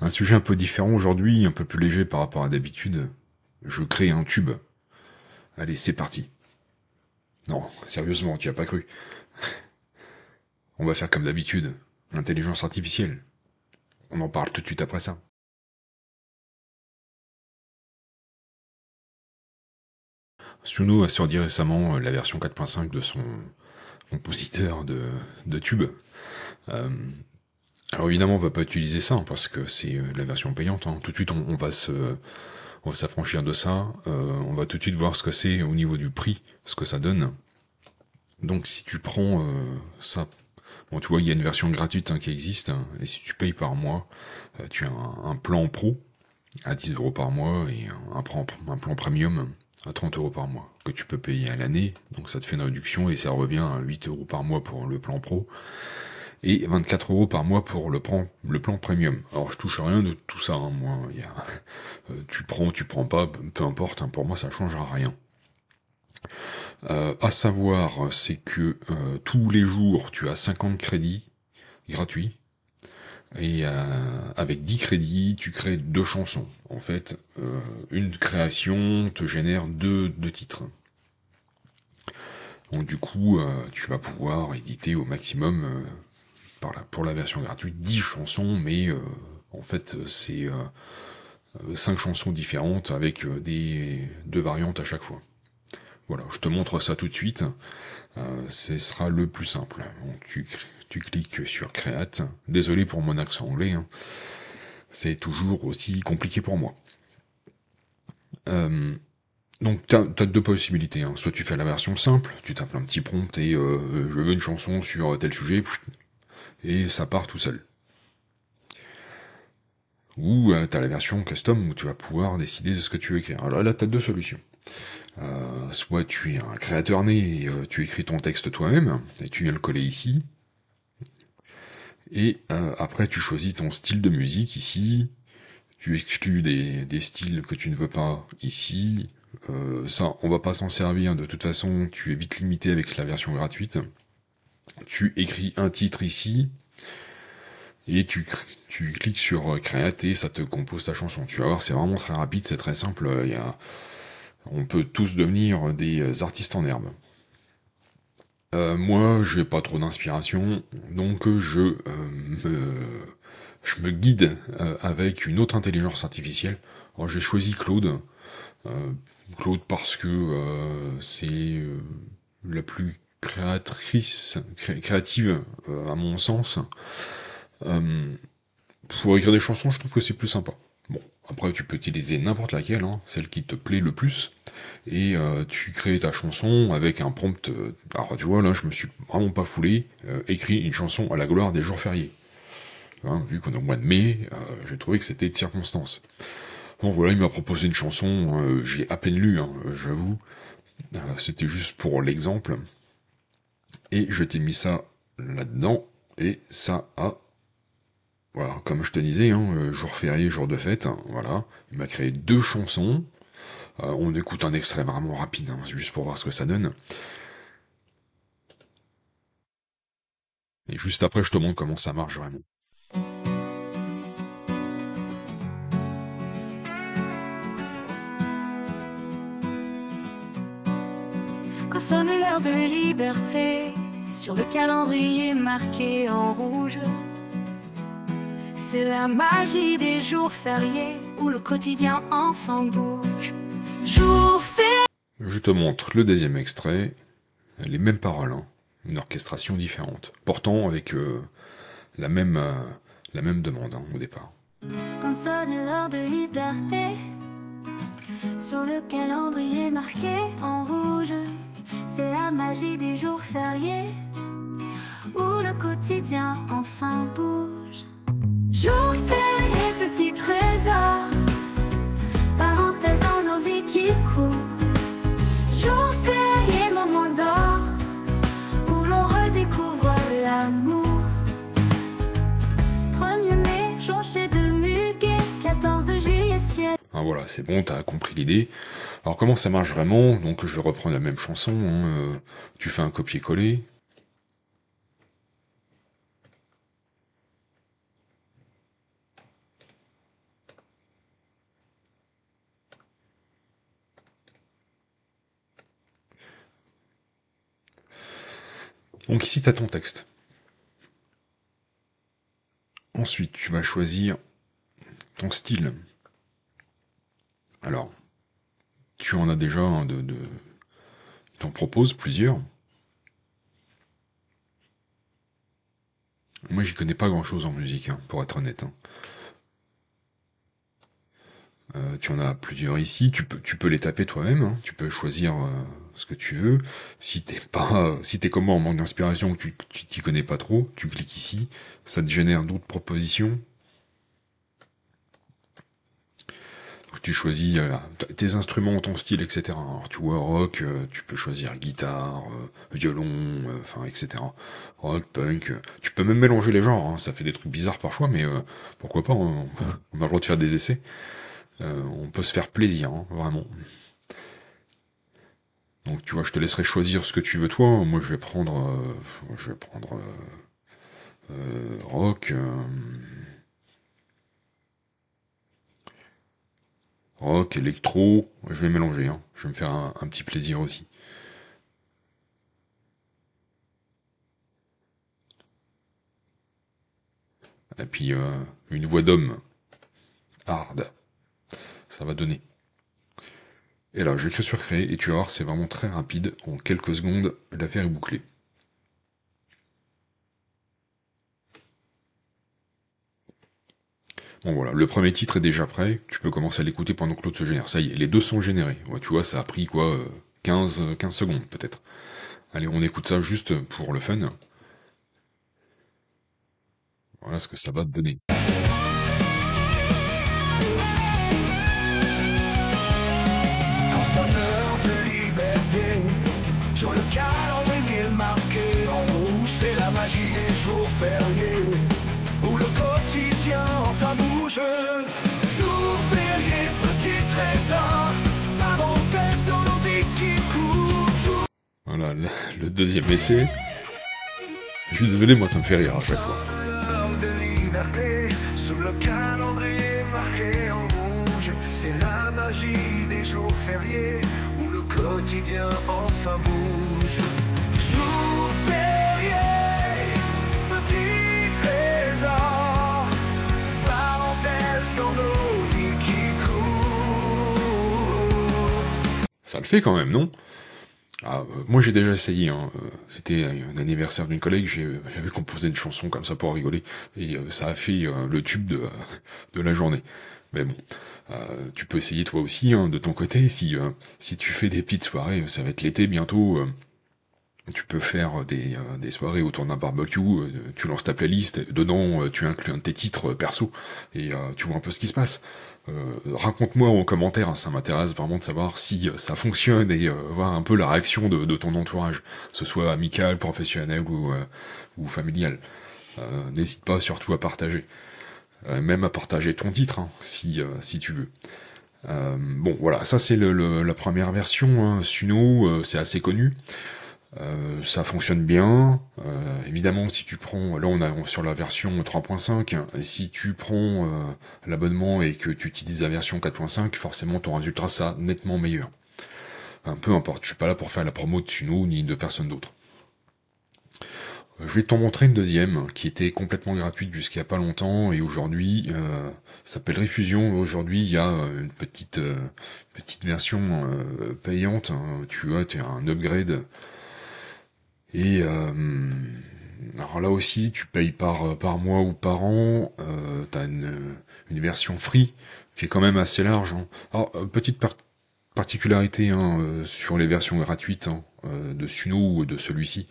Un sujet un peu différent aujourd'hui, un peu plus léger par rapport à d'habitude. Je crée un tube. Allez, c'est parti. Non, sérieusement, tu as pas cru. On va faire comme d'habitude. L'intelligence artificielle. On en parle tout de suite après ça. Suno a sorti récemment la version 4.5 de son compositeur de tube. Euh, alors évidemment, on va pas utiliser ça hein, parce que c'est la version payante. Hein. Tout de suite, on va s'affranchir de ça. On va tout de suite voir ce que c'est au niveau du prix, ce que ça donne. Donc si tu prends ça, bon tu vois il y a une version gratuite hein, qui existe, hein, et si tu payes par mois, tu as un plan pro à 10 € par mois et un plan premium à 30 € par mois, que tu peux payer à l'année, donc ça te fait une réduction et ça revient à 8 € par mois pour le plan pro, et 24 € par mois pour le plan premium. Alors je touche à rien de tout ça, hein, moi, tu prends pas, peu importe, hein, pour moi ça changera rien. À savoir, c'est que tous les jours, tu as 50 crédits gratuits. Et avec 10 crédits, tu crées 2 chansons. En fait, une création te génère deux titres. Donc du coup, tu vas pouvoir éditer au maximum, pour la version gratuite, 10 chansons, mais en fait, c'est 5 chansons différentes avec deux variantes à chaque fois. Voilà, je te montre ça tout de suite. Ce sera le plus simple. Donc, tu cliques sur Create. Désolé pour mon accent anglais, hein. C'est toujours aussi compliqué pour moi. Euh, donc t'as deux possibilités. Hein. Soit tu fais la version simple, tu tapes un petit prompt et je veux une chanson sur tel sujet, et ça part tout seul. Ou t'as la version custom où tu vas pouvoir décider de ce que tu veux écrire. Alors là t'as deux solutions. Soit tu es un créateur né et tu écris ton texte toi-même, et tu viens le coller ici, et après tu choisis ton style de musique ici, tu exclus des styles que tu ne veux pas ici. Ça, on va pas s'en servir, de toute façon, tu es vite limité avec la version gratuite. Tu écris un titre ici, et tu cliques sur Create et ça te compose ta chanson. Tu vas voir, c'est vraiment très rapide, c'est très simple. On peut tous devenir des artistes en herbe. Moi, j'ai pas trop d'inspiration, donc je me guide avec une autre intelligence artificielle. Alors j'ai choisi Claude. Euh, Claude parce que c'est la plus créative à mon sens. Euh, pour écrire des chansons, je trouve que c'est plus sympa. Bon, après tu peux utiliser n'importe laquelle, hein, celle qui te plaît le plus, et tu crées ta chanson avec un prompt. Alors tu vois là, je me suis vraiment pas foulé, écrit une chanson à la gloire des jours fériés. Hein, vu qu'on est au mois de mai, j'ai trouvé que c'était de circonstance. Bon voilà, il m'a proposé une chanson, j'ai à peine lu, hein, j'avoue. C'était juste pour l'exemple. Et je t'ai mis ça là-dedans. Et ça a... Voilà, comme je te disais, hein, jour férié, jour de fête, hein, voilà. Il m'a créé 2 chansons. On écoute un extrait vraiment rapide, hein, juste pour voir ce que ça donne. Et juste après, je te montre comment ça marche vraiment. Quand sonne l'heure de liberté, sur le calendrier marqué en rouge, c'est la magie des jours fériés où le quotidien enfin bouge. Jour férié. Je te montre le deuxième extrait, les mêmes paroles, hein, une orchestration différente, pourtant avec la même demande hein, au départ. Quand sonne l'heure de liberté, sur le calendrier marqué en rouge, c'est la magie des jours fériés où le quotidien enfin bouge. Jour férié, petit trésor, parenthèse dans nos vies qui courent. Jour férié, moment d'or, où l'on redécouvre l'amour. 1er mai, jonché de muguet, 14 juillet, ciel. Ah voilà, c'est bon, t'as compris l'idée. Alors comment ça marche vraiment? Donc je vais reprendre la même chanson, hein, tu fais un copier-coller. Donc ici, tu as ton texte. Ensuite, tu vas choisir ton style. Alors, tu en as déjà il t'en propose plusieurs. Moi, j'y connais pas grand-chose en musique, hein, pour être honnête. Hein. Tu en as plusieurs ici. Tu peux les taper toi-même. Hein. Tu peux choisir ce que tu veux. Si t'es comme moi en manque d'inspiration, que tu t'y connais pas trop, tu cliques ici. Ça te génère d'autres propositions. Donc, tu choisis tes instruments, ton style, etc. Alors, tu vois, rock, tu peux choisir guitare, violon, enfin, etc. Rock, punk. Tu peux même mélanger les genres. Hein. Ça fait des trucs bizarres parfois, mais pourquoi pas, hein. On a le droit de faire des essais. On peut se faire plaisir, hein, vraiment. Donc tu vois, je te laisserai choisir ce que tu veux toi. Moi, je vais prendre rock, rock, électro. Je vais mélanger. Hein. Je vais me faire un petit plaisir aussi. Et puis une voix d'homme, hard, ça va donner. Et là, j'écris sur créer et tu vas voir, c'est vraiment très rapide. En quelques secondes, l'affaire est bouclée. Bon voilà, le premier titre est déjà prêt, tu peux commencer à l'écouter pendant que l'autre se génère. Ça y est, les deux sont générés. Ouais, tu vois, ça a pris quoi 15 secondes peut-être. Allez, on écoute ça juste pour le fun. Voilà ce que ça va te donner. Quand sonne l'heure de liberté, sur le calendrier marqué en rouge, c'est la magie des jours fériés, où le quotidien enfin bouge. Jours fériés, petit trésor, parenthèse dans nos vies qui courent. Voilà, le deuxième essai. Je suis désolé, moi ça me fait rire à chaque fois. L'heure de liberté, sous le calendrier marqué en rouge, c'est la magie des jours fériés, où le quotidien enfin bouge. Jours fériés, petit trésor, parenthèse dans nos vies qui courent. Ça le fait quand même, non? Moi j'ai déjà essayé, hein. C'était un anniversaire d'une collègue, j'avais composé une chanson comme ça pour rigoler, et ça a fait le tube de la journée. Mais bon, tu peux essayer toi aussi, hein, de ton côté, si tu fais des petites soirées, ça va être l'été bientôt, tu peux faire des soirées autour d'un barbecue, tu lances ta playlist, dedans tu inclus un de tes titres perso, et tu vois un peu ce qui se passe. Raconte-moi en commentaire, hein, ça m'intéresse vraiment de savoir si ça fonctionne et voir un peu la réaction de ton entourage, que ce soit amical, professionnel ou familial. N'hésite pas surtout à partager, même à partager ton titre, hein, si tu veux. Bon voilà, ça c'est la première version, hein. Suno, c'est assez connu. Ça fonctionne bien. Évidemment, si tu prends, là on est sur la version 3.5, et si tu prends l'abonnement et que tu utilises la version 4.5, forcément ton résultat sera nettement meilleur. Peu importe, je suis pas là pour faire la promo de Suno ni de personne d'autre. Je vais t'en montrer une deuxième qui était complètement gratuite jusqu'à pas longtemps et aujourd'hui s'appelle Refusion. Aujourd'hui il y a une petite version payante. Hein. Tu as un upgrade. Et alors là aussi, tu payes par mois ou par an. T'as une version free qui est quand même assez large. Hein. Alors petite particularité, hein, sur les versions gratuites, hein, de Suno ou de celui-ci,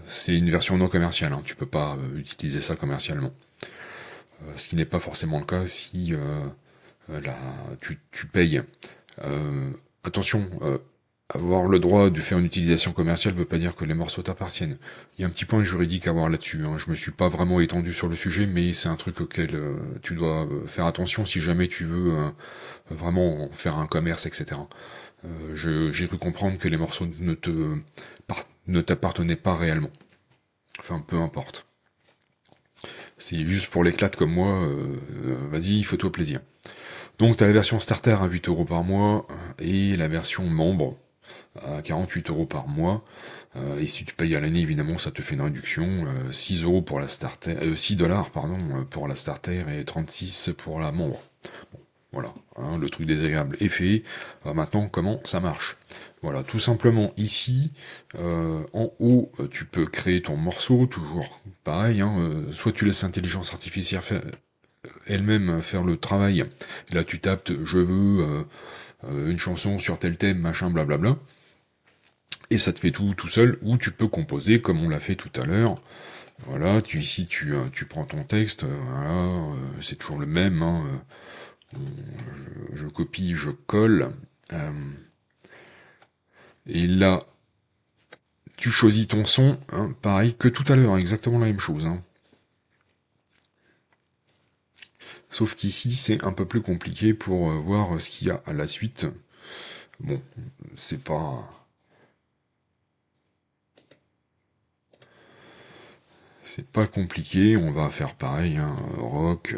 c'est une version non commerciale. Hein. Tu peux pas utiliser ça commercialement. Ce qui n'est pas forcément le cas si tu payes. Attention. Avoir le droit de faire une utilisation commerciale veut pas dire que les morceaux t'appartiennent. Il y a un petit point juridique à voir là-dessus. Hein. Je me suis pas vraiment étendu sur le sujet, mais c'est un truc auquel tu dois faire attention si jamais tu veux vraiment faire un commerce, etc. J'ai cru comprendre que les morceaux ne t'appartenaient pas réellement. Enfin, peu importe. C'est juste pour l'éclate comme moi, vas-y, fais-toi plaisir. Donc t'as la version starter à 8 € par mois, et la version membre, à 48 € par mois. Et si tu payes à l'année, évidemment, ça te fait une réduction. 6 euros pour la starter, 6 dollars, pardon, pour la starter et 36 pour la membre. Bon, voilà, hein, le truc désagréable est fait. Maintenant, comment ça marche? Voilà, tout simplement ici, en haut, tu peux créer ton morceau, toujours pareil, hein, soit tu laisses l'intelligence artificielle elle-même faire le travail. Et là, tu tapes, je veux une chanson sur tel thème, machin, blablabla. Et ça te fait tout seul, ou tu peux composer comme on l'a fait tout à l'heure. Voilà, ici tu prends ton texte, voilà, c'est toujours le même, hein, je copie, je colle, et là tu choisis ton son, hein, pareil que tout à l'heure, hein, exactement la même chose. Hein. Sauf qu'ici c'est un peu plus compliqué pour voir ce qu'il y a à la suite. Bon, c'est pas... C'est pas compliqué, on va faire pareil, hein, rock,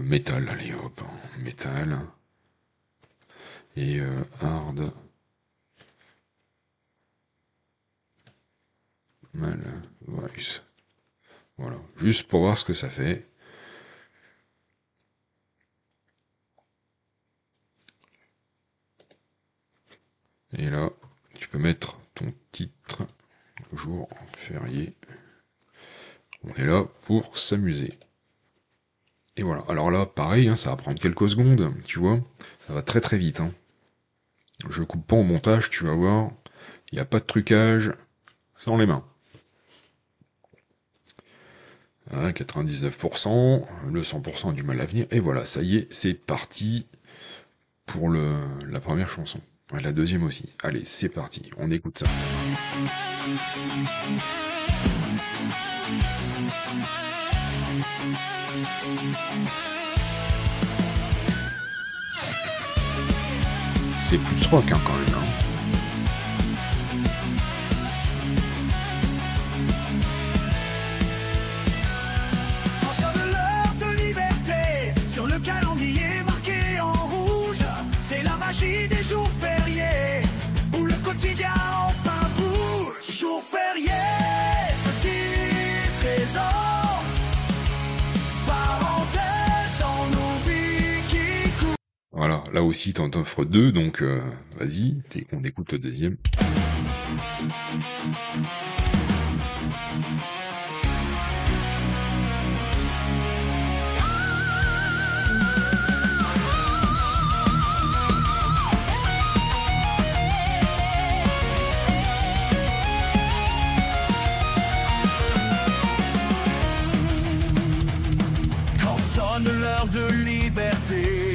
métal, allez hop, hein, métal, et hard, mal, voice. Voilà, juste pour voir ce que ça fait. Et là, tu peux mettre ton titre, jour férié. On est là pour s'amuser. Et voilà. Alors là, pareil, hein, ça va prendre quelques secondes, tu vois. Ça va très très vite. Hein. Je coupe pas en montage, tu vas voir. Il n'y a pas de trucage sans les mains. Hein, 99%, le 100% a du mal à venir. Et voilà, ça y est, c'est parti pour la première chanson. Ouais, la deuxième aussi. Allez, c'est parti, on écoute ça. C'est plus rock hein, quand même. Hein. Sonne l'heure de liberté sur le calendrier marqué en rouge. C'est la magie des jours fériés où le quotidien enfin bouge. Jour férié, petit trésor, parenthèse dans nos vies qui courent. Voilà, là aussi t'en offres deux, donc vas-y, on écoute le deuxième. Quand sonne l'heure de liberté,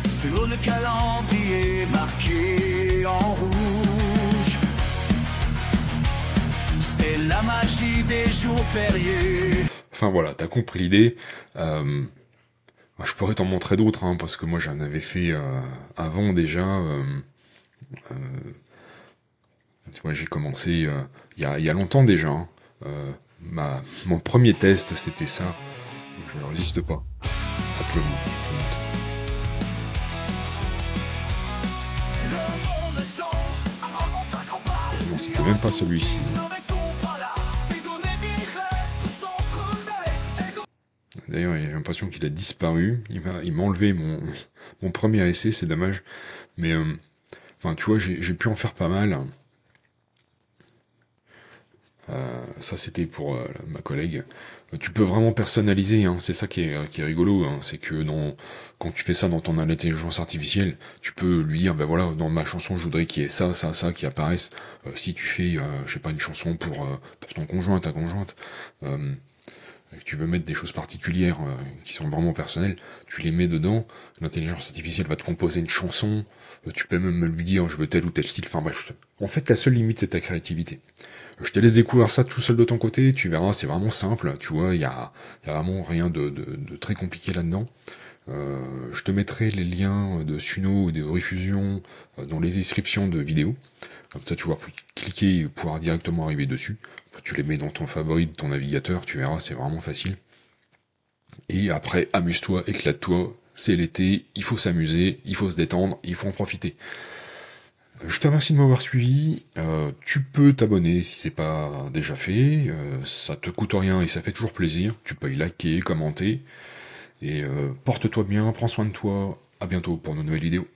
sur le calendrier marqué en rouge, c'est la magie des jours fériés. Enfin voilà, t'as compris l'idée. Je pourrais t'en montrer d'autres, hein, parce que moi j'en avais fait avant déjà. Tu vois, j'ai commencé il y a longtemps déjà. Hein. Mon premier test c'était ça. Donc, je ne résiste pas. Appelez-moi. Non, c'était même pas celui-ci. D'ailleurs, j'ai l'impression qu'il a disparu. Il m'a enlevé mon premier essai, c'est dommage. Mais, enfin, tu vois, j'ai pu en faire pas mal. Ça, c'était pour ma collègue. Tu peux vraiment personnaliser, hein, c'est ça qui est rigolo. Hein, c'est que quand tu fais ça dans ton intelligence artificielle, tu peux lui dire, ben voilà, dans ma chanson, je voudrais qu'il y ait ça, ça, ça qui apparaisse. Si tu fais, je sais pas, une chanson pour ton conjoint, ta conjointe, que tu veux mettre des choses particulières qui sont vraiment personnelles, tu les mets dedans, l'intelligence artificielle va te composer une chanson, tu peux même lui dire je veux tel ou tel style, enfin bref, en fait la seule limite c'est ta créativité. Je te laisse découvrir ça tout seul de ton côté, tu verras, c'est vraiment simple, tu vois, il y a vraiment rien de très compliqué là-dedans. Je te mettrai les liens de Suno et de Rediffusion dans les descriptions de vidéos. Comme ça, tu vas cliquer et pouvoir directement arriver dessus. Tu les mets dans ton favori de ton navigateur, tu verras, c'est vraiment facile. Et après, amuse-toi, éclate-toi, c'est l'été, il faut s'amuser, il faut se détendre, il faut en profiter. Je te remercie de m'avoir suivi, tu peux t'abonner si c'est pas déjà fait, ça te coûte rien et ça fait toujours plaisir, tu peux y liker, commenter, et porte-toi bien, prends soin de toi, à bientôt pour de nouvelles vidéos.